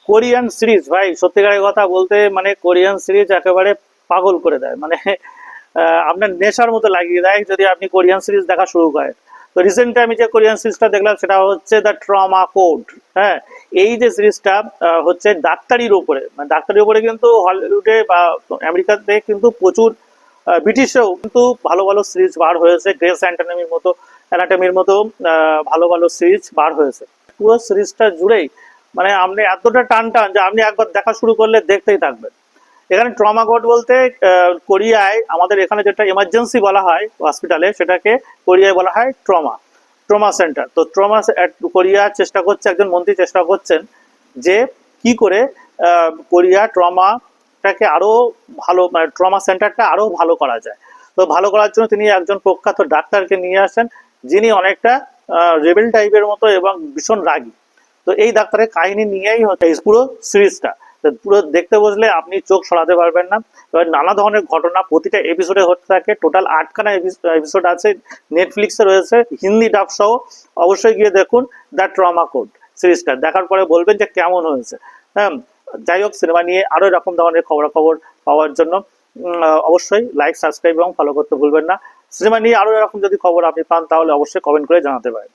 Korean series ভাই, সত্যিকারের কথা বলতে মানে কোরিয়ান সিরিজ একেবারে পাগল করে দেয়, মানে আপনার নেশার মতো লাগিয়ে দেয় যদি আপনি কোরিয়ান সিরিজ দেখা শুরু করেন। তো রিসেন্টলি আমি যে কোরিয়ান সিরিজটা দেখলাম সেটা হচ্ছে দ্য ট্রমা কোড। হ্যাঁ, এই যে সিরিজটা হচ্ছে ডাক্তারির উপরে, মানে ডাক্তারির উপরে কিন্তু হলিউডে বা আমেরিকাতে কিন্তু প্রচুর, ব্রিটিশেও কিন্তু ভালো ভালো সিরিজ বার হয়েছে, গ্রেস অ্যানাটমির মতো ভালো ভালো সিরিজ বার হয়েছে। পুরো সিরিজটা জুড়েই মানে আপনি এতটা টান টান যে আপনি একবার দেখা শুরু করলে দেখতেই থাকবেন। এখানে ট্রমা কোড বলতে কোরিয়ায় আমাদের এখানে যেটা এমার্জেন্সি বলা হয় হসপিটালে, সেটাকে কোরিয়ায় বলা হয় ট্রমা ট্রমা সেন্টার। তো কোরিয়া চেষ্টা করছে, একজন মন্ত্রী চেষ্টা করছেন যে কি করে কোরিয়া ট্রমাটাকে আরো ভালো, মানে ট্রমা সেন্টারটা আরো ভালো করা যায়। তো ভালো করার জন্য তিনি একজন প্রখ্যাত ডাক্তারকে নিয়ে আসেন, যিনি অনেকটা রেবেল টাইপের মতো এবং ভীষণ রাগী। তো এই ডাক্তারের কাহিনী নিয়েই হচ্ছে এই পুরো সিরিজটা। পুরো দেখতে বসলে আপনি চোখ সরাতে পারবেন না। এবার নানা ধরনের ঘটনা প্রতিটা এপিসোডে হতে থাকে। টোটাল 8খানা এপিসোড আছে, নেটফ্লিক্সে রয়েছে হিন্দি ডাব সহ। অবশ্যই গিয়ে দেখুন দ্য ট্রমা কোড সিরিজটা, দেখার পরে বলবেন যে কেমন হয়েছে। হ্যাঁ, যাই হোক, সিনেমা নিয়ে আরো এরকম ধরনের খবরাখবর পাওয়ার জন্য অবশ্যই লাইক, সাবস্ক্রাইব এবং ফলো করতে ভুলবেন না। সিনেমা নিয়ে আরো এরকম যদি খবর আপনি পান তাহলে অবশ্যই কমেন্ট করে জানাতে পারেন।